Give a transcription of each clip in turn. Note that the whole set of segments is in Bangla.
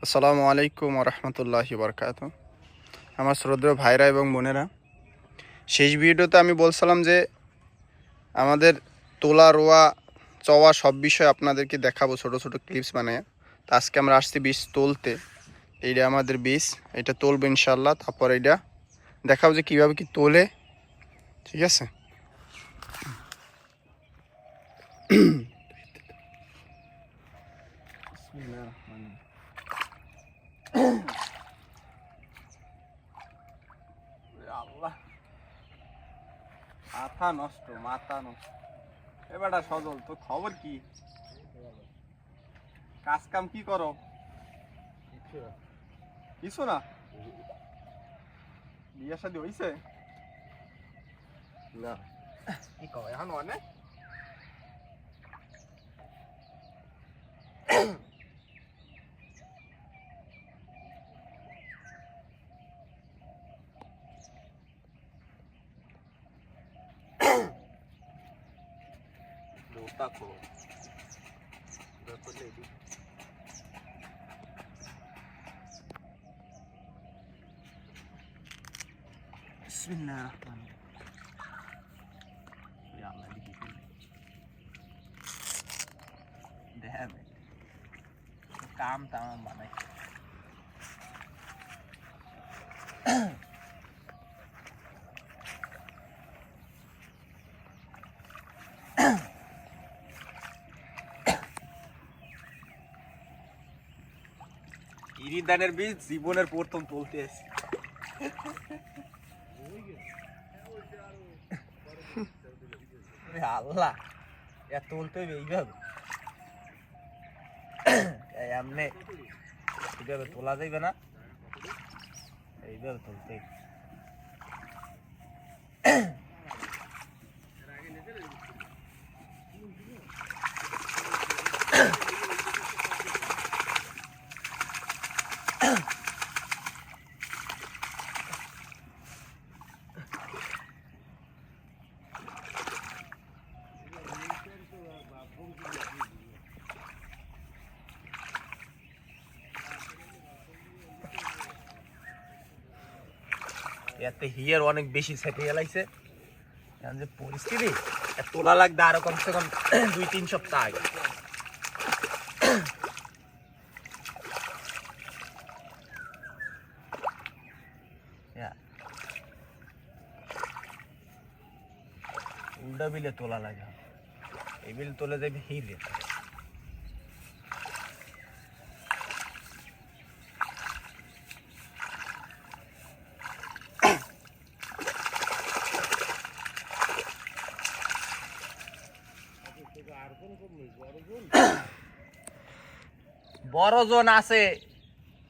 আসসালামু আলাইকুম রহমতুল্লাহি বারকাত। আমার শ্রদ্ধেয় ভাইরা এবং বোনেরা, শেষ ভিডিওতে আমি বলছিলাম যে আমাদের তোলা রোয়া চওয়া সব বিষয় আপনাদেরকে দেখাবো ছোট ছোট ক্লিপস বানিয়ে। তো আজকে আমরা আসছি বীজ তুলতে। এইটা আমাদের বীজ, এটা তুলবো ইনশাল্লাহ। তারপর এটা দেখাবো যে কীভাবে কি তোলে, ঠিক আছে? আল্লাহ, মাথা নষ্ট, মাথা নষ্ট। এবারটা সজল, তো খবর কি? কাজ কাম কি করো? কিছু না। বিয়ে শাদী হইছে না? কি কয় এখন অনেক দেখো বিসমিল্লাহির রহমানির রহিম। ইয়া আল্লাহ, দেখি দেখ কাম তাম বানাই। ইরিদানের বীজ জীবনের প্রথম তুলতে এসেছি। আল্লাহ, এ তুলতে হবে এইভাবে, এমনি এইভাবে তোলা যাইবে না, এইভাবে তুলতে হবে। এতে হিয়ার অনেক বেশি সেটে গেলাইছে। এখন যে পরিস্থিতি, তোলা লাগবে আরো কমসে কম 2-3 সপ্তাহ আগে। উল্টা বিলে তোলা লাগে, এই বিল তোলে যাবে হিরে। বড় জন আছে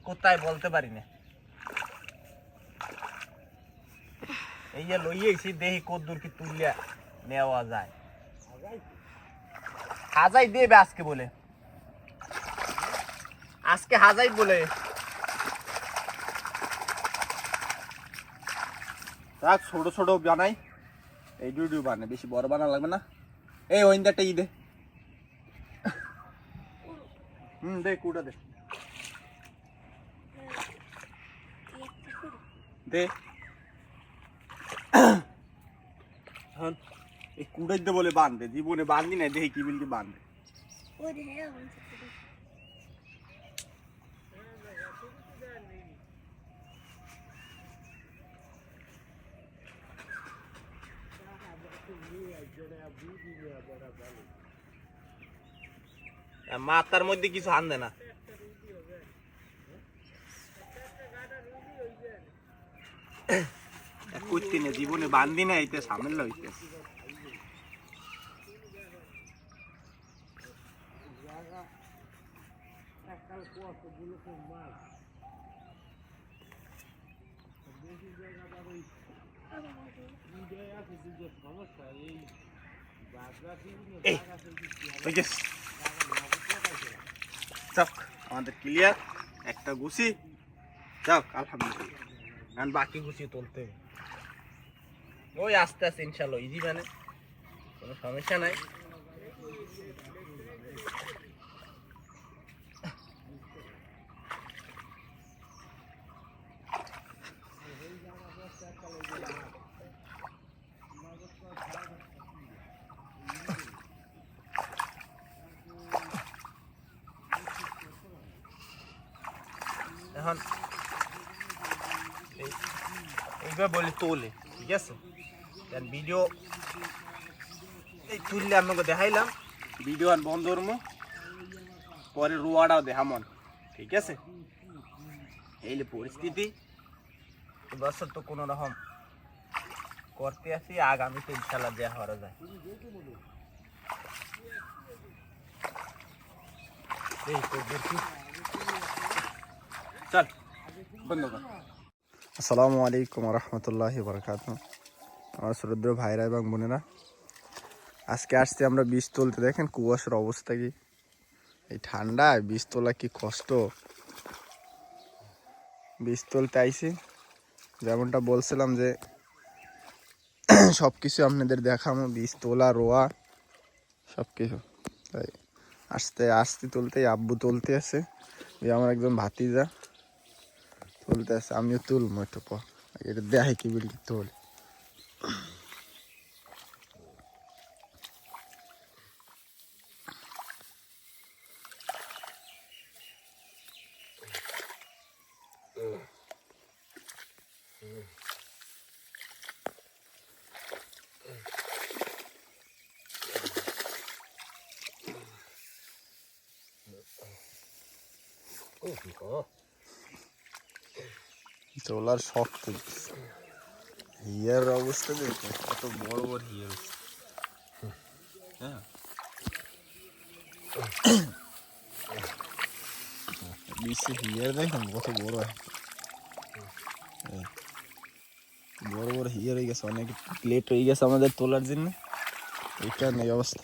কোথায় বলতে পারি না। এই যে লইয়েছি, দেখি কদ্দুর কি তুলিয়া নেওয়া যায়। হাজাই দেবে আজকে বলে, আজকে হাজাই বলে ছোট ছোট বানাই। এই ডুডু বানাই, বেশি বড় বানা লাগবে না। এই ওইন্দাটা ই দে, দে কুড়া দে, দে এই কুড়াই দে বলে বাঁধে, জীবনে বাঁধি না, দেখি কি বিলটি বাঁধে। মাথার মধ্যে কিছু আনবে না। করতে না, জীবনে বান্ধি না, এইটা সামেল হইতে। আমাদের ক্লিয়ার, একটা গুছি যাক আলহামদুলিল্লাহ। বাকি গুছি তুলতে ওই আস্তে আস্তে ইনশাল্লাহ ইজি, মানে কোনো সমস্যা নাই। এখন এইভাবে বলি তোলে, ঠিক আছে? ভিডিও এই তুললে আমাকে দেখাইলাম, ভিডিও আর বন্ধ করবো, পরে রোয়াটাও দেখামন, ঠিক আছে? এই পরিস্থিতি এবছর তো কোনো রকম করতে আসি, আগামীতে ইনশাল্লাহ দেওয়া করা যায়। চল বন্ধ কর। আসসালামু আলাইকুম রহমতুল্লাহি বারাকাতুহু। আমার শ্রদ্ধ ভাইরা এবং বোনেরা, আজকে আসছি আমরা বীজ তুলতে। দেখেন কুয়াশার অবস্থা কি, এই ঠান্ডায় বীজ তোলা কি কষ্ট। বীজ তুলতে আইছি, যেমনটা বলছিলাম যে সব কিছু আপনাদের দেখাবো, বীজ তোলা, রোয়া, সব কিছু। তাই আস্তে আস্তে তুলতে, আব্বু তুলতে আছে, আমার একজন ভাতিজা তুলতে আছে, আমিও তুলবো একটু পর। এটা দেখে কি বলি তোল। তোলার শখ তুলতেছে। হিয়ার অবস্থা দেখো, কত বড় বড় হিয়ার। হ্যাঁ, বেশি হিয়ার দেখেন কত বড় হয়, বড় বড় হিয়ার হয়ে গেছে, অনেক প্লেট হয়ে গেছে আমাদের তোলার জন্য। এইটা নেই অবস্থা।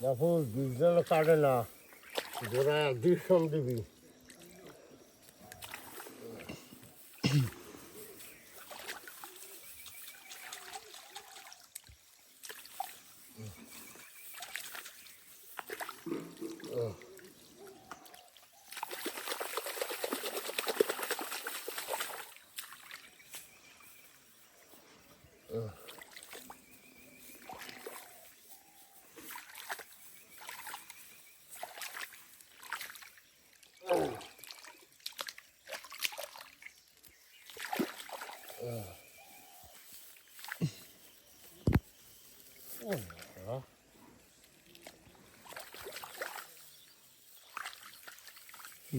দেখো বীজগুলো কাটে না, গোড়া বিষম দিবি।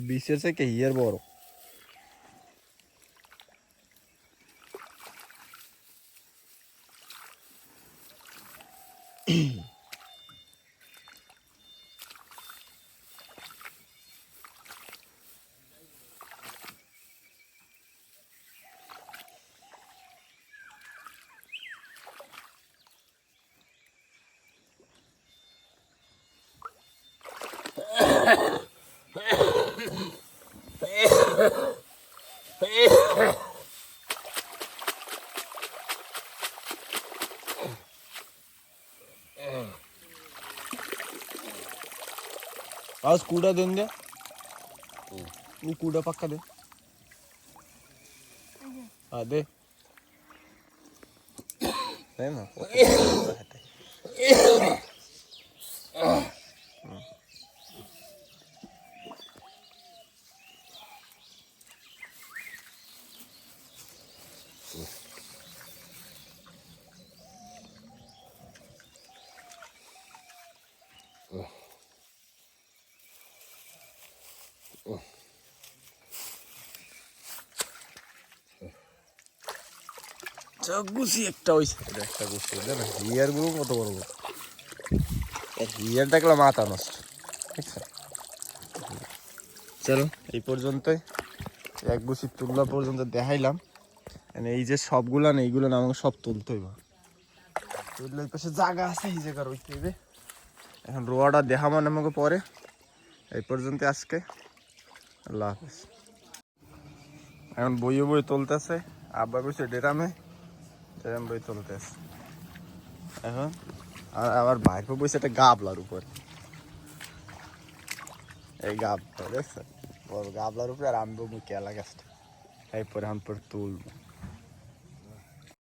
বিশের থেকে হিয়ার বড়। आज कूड़ा देन दे, वो कूड़ा पक्का दे। हाँ दे, है ना? গুছি একটা হইছে, একটা গুছি হিয়ার গুলো কত বড় বড়, হিয়ার দেখলে মাথা নষ্ট। দেখছো, চলো এই পর্যন্তই, এক গুছি তুললা পর্যন্ত দেখাইলাম। এই যে সবগুলা না, এইগুলো না আমাকে সব তুলতে হইব, তুললে ওই পাশে জায়গা আছে, এই জায়গা রইতে হইবে। এখন রোয়াটা দেখাবো আমাকে পরে। এই পর্যন্ত আজকে, আল্লাহ হাফেজ। এখন বইয়ে বই তুলতেছে, আব্বা বসে ডেরামে ডেরাম বই তুলতেছে। এখন আর আমার ভাইপো বসে একটা গাবলার উপর, এই গাবলা দেখছো, বড় গাবলার উপরে, আর আমি বউ কেলা গাছটা, এরপরে এখন পরে তুলবো।